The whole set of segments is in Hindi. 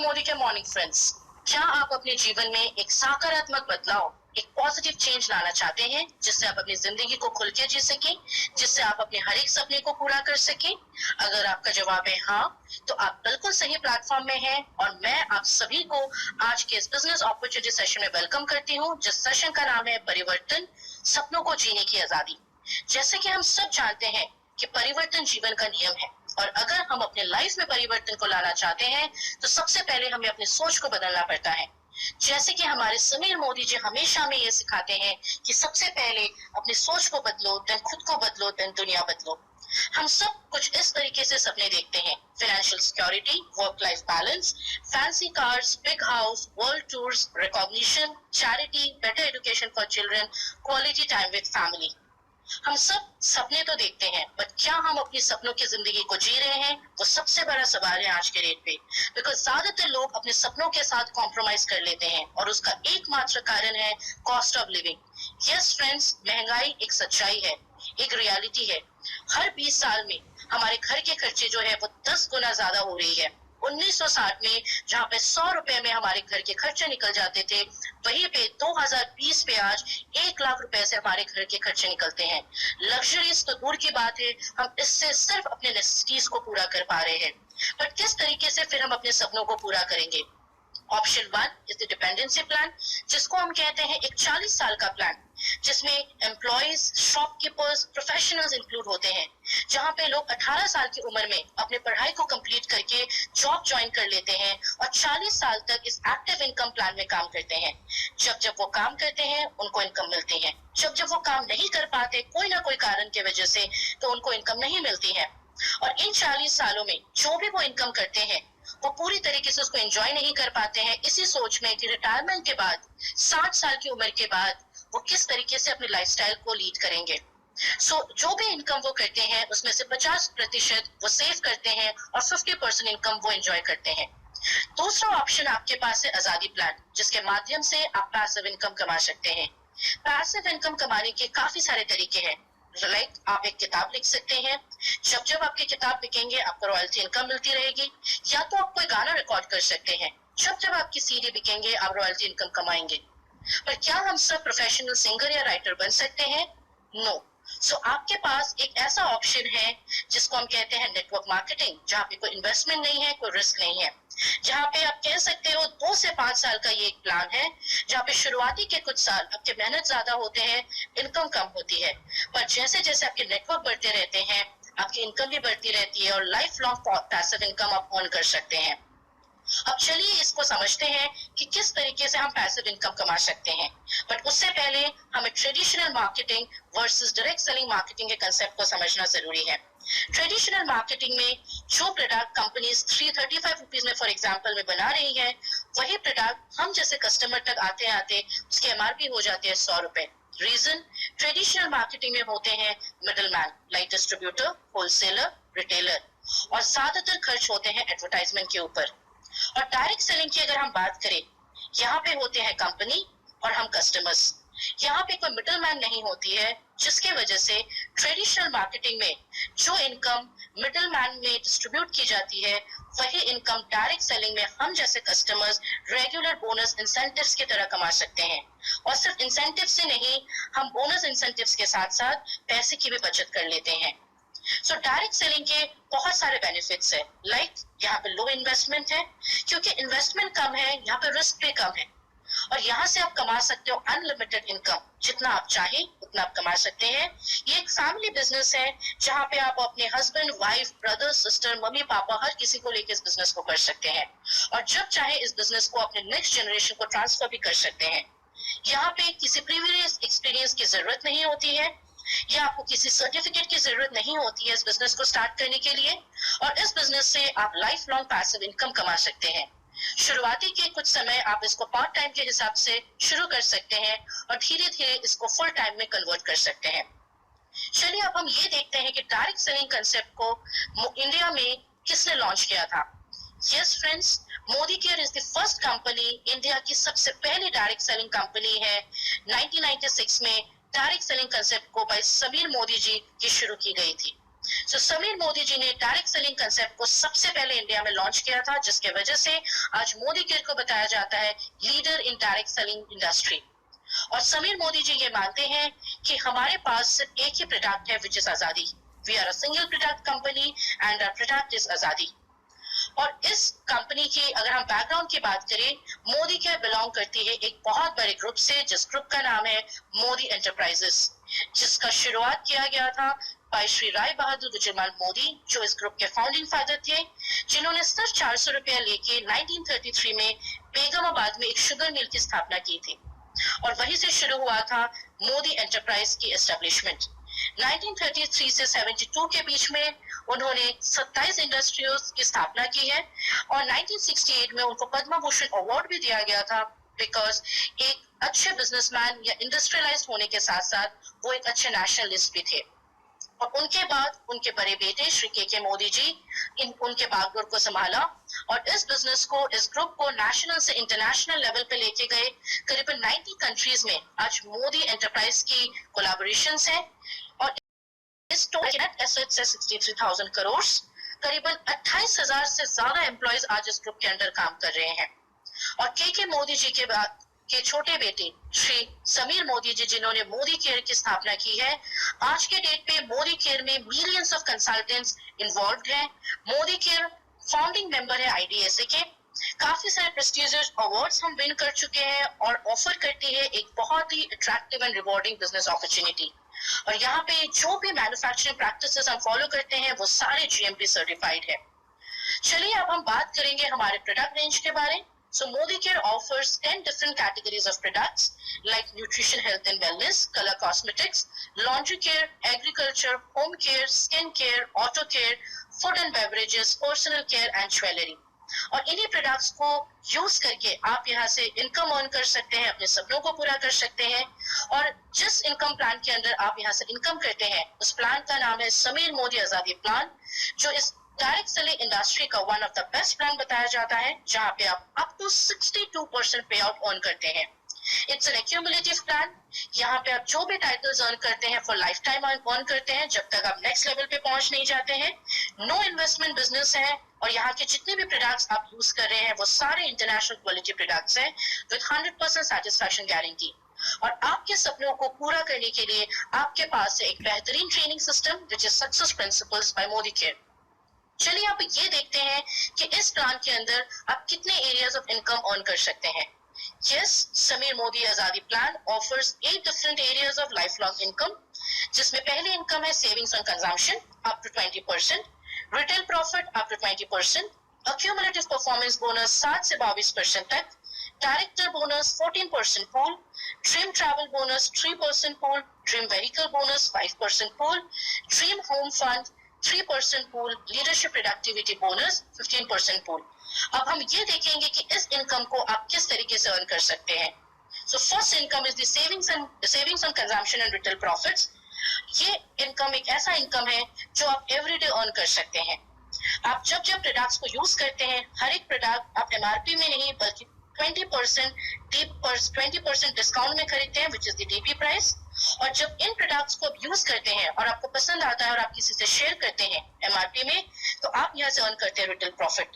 मोदी के मॉर्निंग फ्रेंड्स, क्या आप अपने जीवन में एक सकारात्मक बदलाव, एक पॉजिटिव चेंज लाना चाहते हैं जिससे आप अपनी जिंदगी को खुल के जी सकें, जिससे आप अपने हर एक सपने को पूरा कर सकें? अगर आपका जवाब है हाँ, तो आप बिल्कुल सही प्लेटफॉर्म में हैं और मैं आप सभी को आज के इस बिजनेस अपॉर्चुनिटी सेशन में वेलकम करती हूँ, जिस सेशन का नाम है परिवर्तन, सपनों को जीने की आजादी। जैसे कि हम सब जानते हैं कि परिवर्तन जीवन का नियम है और अगर हम अपने लाइफ में परिवर्तन को लाना चाहते हैं तो सबसे पहले हमें अपनी सोच को बदलना पड़ता है। जैसे कि हमारे समीर मोदी जी हमेशा हमें ये सिखाते हैं कि सबसे पहले अपनी सोच को बदलो, देन खुद को बदलो, देन दुनिया बदलो। हम सब कुछ इस तरीके से सपने देखते हैं: financial security, work life balance, fancy cars, big house, world tours, recognition, charity, better education for children, quality time with family. हम सब सपने तो देखते हैं, पर क्या हम अपनी सपनों की जिंदगी को जी रहे हैं? वो सबसे बड़ा सवाल है आज के डेट पे। बिकॉज ज्यादातर लोग अपने सपनों के साथ कॉम्प्रोमाइज कर लेते हैं और उसका एकमात्र कारण है cost of living. Yes friends, महंगाई एक सच्चाई है, एक रियलिटी है। हर 20 साल में हमारे घर के खर्चे जो है वो 10 गुना ज्यादा हो रही है। 1960 में जहाँ पे 100 रुपए में हमारे घर के खर्चे निकल जाते थे, वहीं पे 2020 पे आज 1 लाख रुपए से हमारे घर के खर्चे निकलते हैं। लग्जरीज तो दूर की बात है, हम इससे सिर्फ अपने नेसेसिटीज को पूरा कर पा रहे हैं। पर किस तरीके से फिर हम अपने सपनों को पूरा करेंगे? Option 1 is the dependency plan, जिसको हम कहते हैं एक 40 साल का प्लान, जिसमें एम्प्लॉयज, शॉपकीपर्स, प्रोफेशनल्स इंक्लूड होते हैं, जहां पे लोग 18 साल की उम्र में अपने पढ़ाई को कंप्लीट करके जॉब ज्वाइन कर लेते हैं और 40 साल तक इस एक्टिव इनकम प्लान में काम करते हैं। जब जब वो काम करते हैं उनको इनकम मिलती है, जब जब वो काम नहीं कर पाते कोई ना कोई कारण की वजह से तो उनको इनकम नहीं मिलती है। और इन 40 सालों में जो भी वो इनकम करते हैं वो पूरी तरीके से उसको एंजॉय नहीं कर पाते हैं, इसी सोच में कि रिटायरमेंट के बाद 60 साल की उम्र के बाद वो किस तरीके से अपनी लाइफस्टाइल को लीड करेंगे। जो भी इनकम वो करते हैं उसमें से 50% वो सेव करते हैं और 50% इनकम वो एंजॉय करते हैं। दूसरा ऑप्शन आपके पास है आजादी प्लान, जिसके माध्यम से आप पैसिव इनकम कमा सकते हैं। पैसिव इनकम कमाने के काफी सारे तरीके हैं। लाइक आप एक किताब लिख सकते हैं, जब जब आपकी किताब बिकेंगे आपको रॉयल्टी इनकम मिलती रहेगी। या तो आप कोई गाना रिकॉर्ड कर सकते हैं, जब जब आपकी सीडी बिकेंगे आप रॉयल्टी इनकम कमाएंगे। पर क्या हम सब प्रोफेशनल सिंगर या राइटर बन सकते हैं? नो। सो आपके पास एक ऐसा ऑप्शन है जिसको हम कहते हैं नेटवर्क मार्केटिंग, जहाँ पे कोई इन्वेस्टमेंट नहीं है, कोई रिस्क नहीं है, जहाँ पे आप कह सकते हो 2 से 5 साल का ये एक प्लान है, जहाँ पे शुरुआती के कुछ साल आपके मेहनत ज्यादा होते हैं, इनकम कम होती है, पर जैसे जैसे आपके नेटवर्क बढ़ते रहते हैं आपकी इनकम भी बढ़ती रहती है और लाइफ लॉन्ग पैसिव इनकम आप अर्न कर सकते हैं। अब चलिए इसको समझते हैं कि किस तरीके से हम पैसिव इनकम कमा सकते हैं। बट उससे पहले हमें traditional marketing versus direct selling marketing के कंसेप्ट को समझना जरूरी है। ट्रेडिशनल मार्केटिंग में जो प्रोडक्ट कंपनीज 335 रुपीज में फॉर एग्जांपल में बना रही है, वही प्रोडक्ट हम जैसे कस्टमर तक आते आते उसके एमआरपी हो जाते हैं 100 रुपए। रीजन, ट्रेडिशनल मार्केटिंग में होते हैं middle man like distributor, wholesaler, retailer, और ज्यादातर खर्च होते हैं एडवर्टाइजमेंट के ऊपर। और डायरेक्ट सेलिंग की अगर हम बात करें, यहाँ पे होते हैं कंपनी और हम कस्टमर्स। यहाँ पे कोई मिडल मैन नहीं होती है, जिसके वजह से ट्रेडिशनल मार्केटिंग में जो इनकम मिडल मैन में डिस्ट्रीब्यूट की जाती है, वही इनकम डायरेक्ट सेलिंग में हम जैसे कस्टमर्स रेगुलर बोनस इंसेंटिव्स की तरह कमा सकते हैं। और सिर्फ इंसेंटिव से नहीं, हम बोनस इंसेंटिव्स के साथ साथ पैसे की भी बचत कर लेते हैं। सो डायरेक्ट सेलिंग के बहुत सारे बेनिफिट्स है। लाइक यहाँ पे लो इन्वेस्टमेंट है, क्योंकि इन्वेस्टमेंट कम है, यहाँ पे रिस्क भी कम है, और यहाँ से आप कमा सकते हो अनलिमिटेड इनकम, जितना आप चाहें उतना आप कमा सकते हैं। ये एक फैमिली बिजनेस है जहाँ पे आप अपने husband, wife, brother, sister, mummy, पापा हर किसी को लेकर इस बिजनेस को कर सकते हैं और जब चाहे इस बिजनेस को अपने नेक्स्ट जनरेशन को ट्रांसफर भी कर सकते हैं। यहाँ पे किसी प्रीवियस एक्सपीरियंस की जरूरत नहीं होती है या आपको किसी सर्टिफिकेट की जरूरत नहीं होती है इस बिजनेस को स्टार्ट करने के लिए, और इस बिजनेस से आप लाइफ लॉन्ग पैसिव इनकम कमा सकते हैं। शुरुआती के कुछ समय आप इसको पार्ट टाइम के हिसाब से शुरू कर सकते हैं और धीरे धीरे इसको फुल टाइम में कन्वर्ट कर सकते हैं। चलिए अब हम ये देखते हैं कि डायरेक्ट सेलिंग कंसेप्ट को इंडिया में किसने लॉन्च किया था। Yes friends, Modi care is the first company, India की सबसे पहली डायरेक्ट सेलिंग कंपनी है। 1996 में डायरेक्ट सेलिंग कंसेप्ट को बाय समीर मोदी जी की शुरू की गई थी। सो समीर मोदी जी ने डायरेक्ट सेलिंग कंसेप्ट को सबसे पहले इंडिया में लॉन्च किया था, जिसके वजह से आज मोदी केयर को बताया जाता है leader in direct selling industry. और समीर मोदी जी ये मानते हैं कि हमारे पास सिर्फ एक ही प्रोडक्ट है, which is Azadi. We are a single product company and our product is Azadi. और इस कंपनी की अगर हम बैकग्राउंड की बात करें, मोदी केयर बिलोंग करती है एक बहुत बड़े ग्रुप से, जिस ग्रुप का नाम है मोदी एंटरप्राइजेस, जिसका शुरुआत किया गया था भाई श्री राय बहादुर गुजरलाल मोदी, जो इस ग्रुप के फाउंडिंग फादर थे, जिन्होंने सिर्फ 400 रुपया लेके 1933 में बेगमाबाद में एक शुगर मिल की स्थापना की थी। और वहीं से शुरू हुआ था मोदी एंटरप्राइज की एस्टेब्लिशमेंट। 1933 से 72 के बीच में उन्होंने 27 इंडस्ट्रीज की स्थापना की है और 1968 में उनको पद्म भूषण अवार्ड भी दिया गया था, बिकॉज एक अच्छे बिजनेसमैन या इंडस्ट्रियलाइज्ड होने के साथ साथ वो एक अच्छे नेशनलिस्ट भी थे। और उनके बाद उनके बड़े बेटे श्री के मोदी जी उनके बागडोर को संभाला और इस बिजनेस को, इस ग्रुप को नेशनल से इंटरनेशनल लेवल पे लेके गए। करीबन 90 कंट्रीज में आज मोदी एंटरप्राइज की कोलैबोरेशंस हैं और इस टोटल नेट एसेट्स है 63,000 करोड़। करीबन 28,000 से ज्यादा एम्प्लॉयज आज इस ग्रुप के अंडर काम कर रहे हैं। और के मोदी जी के बाद के छोटे बेटे श्री समीर मोदी जी, जिन्होंने मोदी केयर की स्थापना की है, आज के डेट पे मोदी केयर में मिलियंस ऑफ कंसल्टेंट्स इन्वॉल्व हैं। मोदी केयर फाउंडिंग मेंबर है आईडीएसए के। काफी सारे प्रेस्टिजियस अवार्ड्स हम विन कर चुके हैं और ऑफर करती है एक बहुत ही attractive and rewarding business opportunity. और यहाँ पे जो भी मैन्युफैक्चरिंग प्रैक्टिसेस हम फॉलो करते हैं वो सारे जीएमपी सर्टिफाइड है। चलिए अब हम बात करेंगे हमारे प्रोडक्ट रेंज के बारे। So Modi Care offers 10 different categories of products like nutrition, health and wellness, color cosmetics, laundry care, agriculture, home care, skin care, auto care, food and beverages, personal care and jewelry. और इन्हीं प्रोडक्ट्स को यूज करके आप यहाँ से इनकम अर्न कर सकते हैं, अपने सपनों को पूरा कर सकते हैं। और जिस इनकम प्लान के अंदर आप यहाँ से इनकम करते हैं, उस प्लान का नाम है समीर मोदी आजादी प्लान, जो इस डायरेक्ट सेलिंग इंडस्ट्री का one of the best plan बताया जाता है, जहां पे आप अप टू 62% पे आउट अर्न करते हैं। It's an accumulative plan. यहाँ पे आप जो भी टाइटल्स अर्न करते हैं फॉर लाइफ टाइम अर्न करते हैं, जब तक आप नेक्स्ट लेवल पे पहुंच नहीं जाते हैं। नो इन्वेस्टमेंट बिजनेस है और यहाँ के जितने भी प्रोडक्ट्स आप यूज कर रहे हैं वो सारे इंटरनेशनल क्वालिटी प्रोडक्ट्स हैं विद 100% सेटिस्फैक्शन गारंटी। और आपके सपनों को पूरा करने के लिए आपके पास है एक बेहतरीन training system which is success principles by Modicare. चलिए आप ये देखते हैं कि इस प्लान के अंदर आप कितने एरियाज ऑफ इनकम अर्न कर सकते हैं। Yes, Sameer Modi Azadi plan offers 8 different areas of life long income, जिसमें पहले इनकम है savings on consumption up to 20%, retail profit up to 20%, accumulative performance bonus 7 से 22% तक, director bonus 14% pool, dream travel bonus 3% pool, dream vehicle bonus 5% pool, dream home fund 3% pool, leadership productivity bonus 15% pool. अब हम ये देखेंगे कि इस इनकम को आप किस तरीके से अर्न कर सकते हैं। So first income is the savings on consumption and retail profits. ये इनकम एक ऐसा इनकम है जो आप एवरीडे अर्न कर सकते हैं। आप जब जब प्रोडक्ट्स को यूज करते हैं, हर एक प्रोडक्ट आप एमआरपी में नहीं बल्कि 20% डिस्काउंट में खरीदते हैं, विच इज द डीपी प्राइस। और जब इन प्रोडक्ट्स को आप यूज करते हैं और आपको पसंद आता है और आप किसी से शेयर करते हैं एमआरपी में, तो आप यहाँ से अर्न करते हैं रिटेल प्रॉफिट।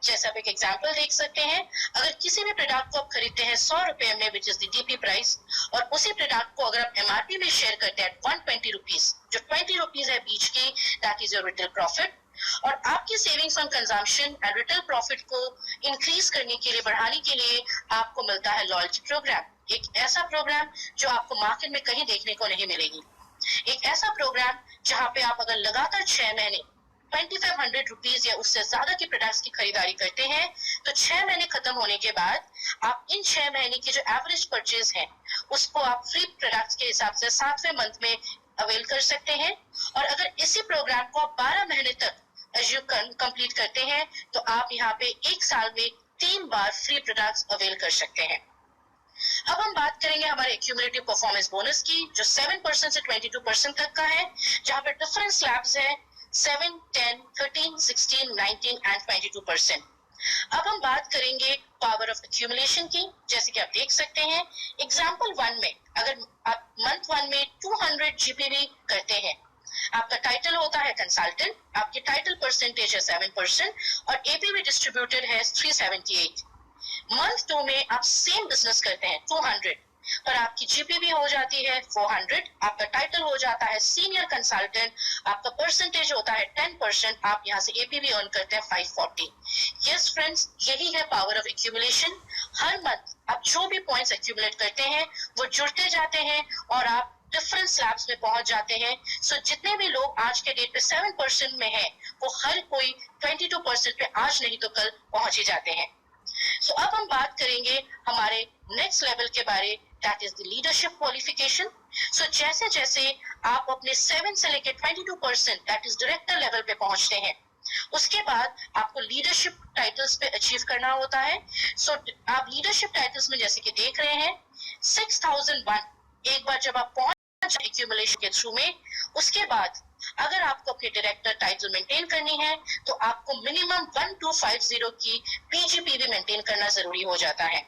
जैसे आप एक एग्जांपल देख सकते हैं, अगर किसी भी प्रोडक्ट को आप खरीदते हैं 100 रुपए में, विच इज द डीपी प्राइस, और उसी प्रोडक्ट को अगर आप एमआरपी में शेयर करते हैं 120 रुपीज, जो 20 रुपीज है बीच की, that is your retail profit. और आपकी savings on consumption and retail profit को इंक्रीज करने के लिए, बढ़ाने के लिए आपको मिलता है लॉयल्टी प्रोग्राम। एक ऐसा प्रोग्राम जो आपको मार्केट में कहीं देखने को नहीं मिलेगी। एक ऐसा प्रोग्राम जहां पे आप अगर लगातार 6 महीने 2500 रुपीज या उससे ज्यादा के प्रोडक्ट्स की खरीदारी करते हैं, तो 6 महीने खत्म होने के बाद आप इन 6 महीने की जो एवरेज परचेज है उसको आप फ्री प्रोडक्ट्स के हिसाब से 7वें मंथ में अवेल कर सकते हैं। और अगर इसी प्रोग्राम को आप 12 महीने तक कंप्लीट करते हैं, तो आप यहाँ पे एक साल में 3 बार फ्री प्रोडक्ट्स अवेल कर सकते हैं। अब हम बात करेंगे हमारे एक्यूमुलेटिव परफॉर्मेंस बोनस की, जो 7% से 22% तक का है, जहां पे डिफरेंट स्लैब्स है 7, 10, 13, 16, 19 एंड 22%। अब हम बात करेंगे पावर ऑफ एक्यूमुलेशन की। जैसे कि आप देख सकते हैं एग्जाम्पल 1 में, अगर आप मंथ 1 में 200 जीपीवी करते हैं, आपका टाइटल होता है कंसल्टेंट, आपकी टाइटल परसेंटेज है 7% और एपीवी डिस्ट्रीब्यूटेड है 378। मंथ 2 में आप सेम बिजनेस करते हैं 200, पर आपकी जीपीवी हो जाती है 400, आपका टाइटल हो जाता है सीनियर कंसल्टेंट, आपका परसेंटेज होता है 10%, आप यहाँ से एपीवी अर्न करते हैं 540। यस फ्रेंड्स, यही है power of accumulation. Her month आप जो भी पॉइंट्स एक्यूमुलेट करते हैं वो जुड़ते जाते हैं और आप डिफरेंट स्लैब्स में पहुंच जाते हैं। सो जितने भी लोग आज के डेट पे 7% में हैं, वो हर कोई 22% पे आज नहीं तो कल पहुंच ही जाते हैं। सो अब हम बात करेंगे हमारे नेक्स्ट लेवल के बारे, that is the leadership qualification. So जैसे जैसे आप अपने 7 से लेकर 22% दैट इज डायरेक्टर लेवल पे पहुंचते हैं, उसके बाद आपको लीडरशिप टाइटल्स पे अचीव करना होता है। सो आप लीडरशिप टाइटल्स में जैसे कि देख रहे हैं 6001, एक बार जब आप पहुंच एक्यूमुलेशन के थ्रू में, उसके बाद अगर आपको अपनी डायरेक्टर टाइटल मेंटेन करनी है तो आपको मिनिमम 1250 की पीजीपीवी मेंटेन करना जरूरी हो जाता है।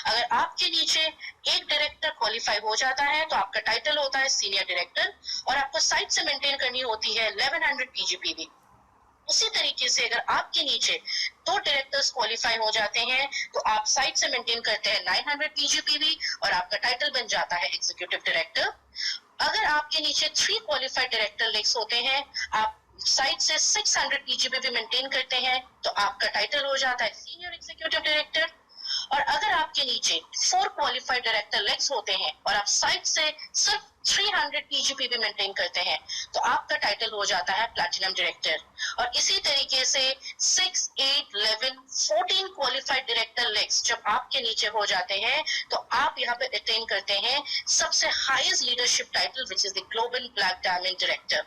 अगर आपके नीचे एक डायरेक्टर क्वालिफाई हो जाता है तो आपका टाइटल होता है सीनियर डायरेक्टर और आपको साइट से मेंटेन करनी होती है 1100 पीजीपीवी। उसी तरीके से अगर आपके नीचे 2 डायरेक्टर्स क्वालिफाई हो जाते हैं तो आप साइट से मेंटेन करते हैं 900 पीजीपीवी और आपका टाइटल बन जाता है एग्जीक्यूटिव डायरेक्टर। अगर आपके नीचे 3 क्वालिफाइड डायरेक्टर लेग्स होते हैं, आप साइट से 600 पीजीपीवी मेंटेन करते हैं तो आपका टाइटल हो जाता है सीनियर एग्जीक्यूटिव डायरेक्टर। और अगर आपके नीचे 4 क्वालिफाइड डायरेक्टर लेग्स होते हैं और आप साइट से सिर्फ 300 पीजीपीवी मेंटेन करते हैं तो आपका टाइटल हो जाता है प्लैटिनम डायरेक्टर। और इसी तरीके से 6, 8, 11, 14 क्वालिफाइड डायरेक्टर लेग्स जब आपके नीचे हो जाते हैं तो आप यहाँ पे अटेन करते हैं सबसे highest leadership title which is the global black diamond director.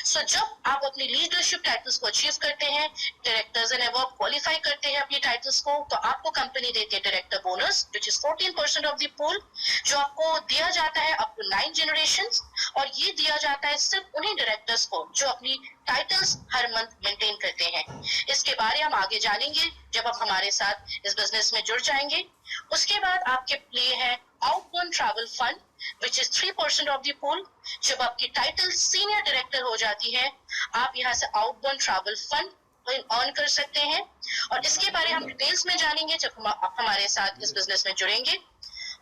So जब आप अपनी लीडरशिप टाइटल्स को अचीव करते हैं, डायरेक्टर्स एंड अबव क्वालिफाई करते हैं अपनी टाइटल्स को, तो आपको कंपनी देती है director bonus which is 14% of the pool, जो आपको दिया जाता है अप टू 9 जनरेशंस। और ये दिया जाता है सिर्फ उन्हीं डायरेक्टर्स को जो अपनी टाइटल्स हर मंथ मेंटेन करते हैं। इसके बारे हम आगे जानेंगे जब आप हमारे साथ इस बिजनेस में जुड़ जाएंगे। उसके बाद आपके लिए है outbound travel fund which is 3% of the pool. जब आपकी टाइटल सीनियर डायरेक्टर हो जाती है, आप यहाँ से आउटबोर्न ट्रैवल फंड अर्न कर सकते हैं। और इसके बारे हम डिटेल्स में जानेंगे जब आप हमारे साथ इस बिजनेस में जुड़ेंगे।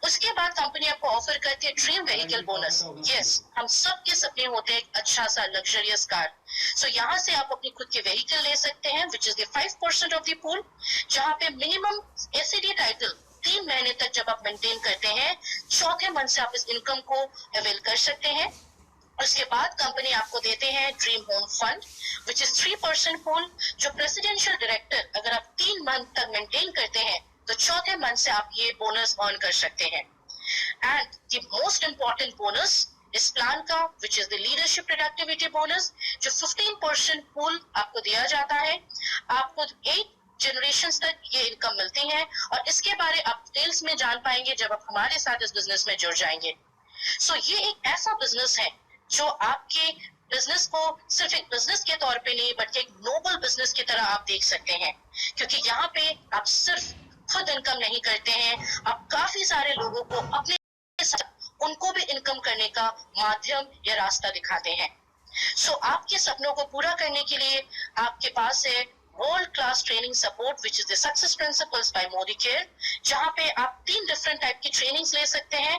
उसके बाद कंपनी आपको ऑफर करती है ड्रीम व्हीकल बोनस। यस, हम सब के सपने होते हैं एक अच्छा सा लग्जरियस कार। सो यहाँ से आप अपनी खुद की व्हीकल ले सकते हैं विच is the 5% of the pool, जहाँ पे मिनिमम एसईडी टाइटल 3 महीने तक जब आप मेंटेन करते हैं, चौथे मंथ से आप इस इनकम को अवेल कर सकते हैं। उसके बाद कंपनी आपको देते हैं dream home fund which is 3% pool, जो प्रेसिडेंशियल डायरेक्टर अगर आप 3 मंथ तक मेंटेन करते हैं तो चौथे मंथ से आप ये बोनस अर्न कर सकते हैं। And the most important bonus इस प्लान का विच is the leadership productivity bonus, जो 15% पूल आपको दिया जाता है। आपको 8 जनरेशंस तक ये इनकम मिलती है और इसके बारे आप डिटेल्स में जान पाएंगे जब आप हमारे साथ इस बिजनेस में जुड़ जाएंगे। सो ये एक ऐसा बिजनेस है जो आपके बिजनेस को सिर्फ एक बिजनेस के तौर पे नहीं बल्कि एक नोबल बिजनेस की तरह आप देख सकते हैं, क्योंकि यहाँ पे आप सिर्फ खुद इनकम नहीं करते हैं, आप काफी सारे लोगों को अपने साथ उनको भी इनकम करने का माध्यम या रास्ता दिखाते हैं। सो आपके सपनों को पूरा करने के लिए आपके पास है world class training support which is the success principles by Modicare, जहाँ पे आप 3 डिफरेंट टाइप की ट्रेनिंग्स ले सकते हैं।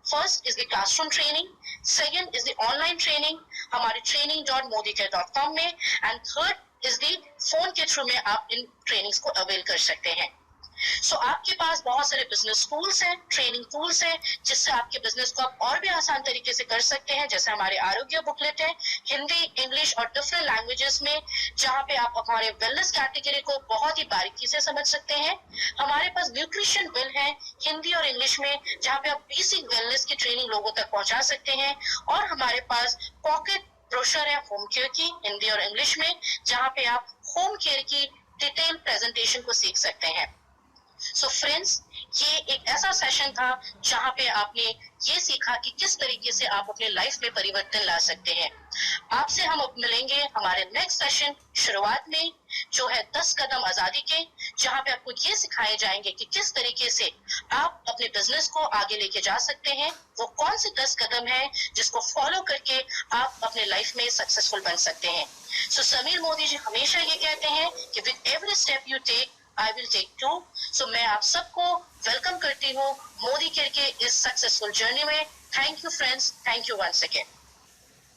First is the classroom training, second is the online training हमारे training.modicare.com में, and third is the phone के थ्रू में आप इन ट्रेनिंग्स को अवेल कर सकते हैं। सो आपके पास बहुत सारे बिजनेस टूल्स हैं, ट्रेनिंग टूल्स हैं, जिससे आपके बिजनेस को आप और भी आसान तरीके से कर सकते हैं। जैसे हमारे आरोग्य बुकलेट है हिंदी, इंग्लिश और डिफरेंट लैंग्वेजेस में, जहाँ पे आप हमारे वेलनेस कैटेगरी को बहुत ही बारीकी से समझ सकते हैं। हमारे पास न्यूट्रिशन बिल है हिंदी और इंग्लिश में, जहाँ पे आप बेसिक वेलनेस की ट्रेनिंग लोगों तक पहुंचा सकते हैं। और हमारे पास पॉकेट ब्रोशर है होम केयर की हिंदी और इंग्लिश में, जहाँ पे आप होम केयर की डिटेल प्रेजेंटेशन को सीख सकते हैं। सो फ्रेंड्स, ये एक ऐसा सेशन था जहाँ पे आपने ये सीखा कि किस तरीके से आप अपने लाइफ में परिवर्तन ला सकते हैं। आपसे हम अब मिलेंगे हमारे नेक्स्ट सेशन शुरुआत में, जो है 10 कदम आजादी के, जहां पे आपको ये सिखाए जाएंगे कि किस तरीके से आप अपने बिजनेस को आगे लेके जा सकते हैं, वो कौन से 10 कदम है जिसको फॉलो करके आप अपने लाइफ में सक्सेसफुल बन सकते हैं। सो समीर मोदी जी हमेशा ये कहते हैं कि with every step you take I will take two. So मैं आप सबको वेलकम करती हूँ मोदी केयर के इस सक्सेसफुल जर्नी में। Thank you friends, thank you once again.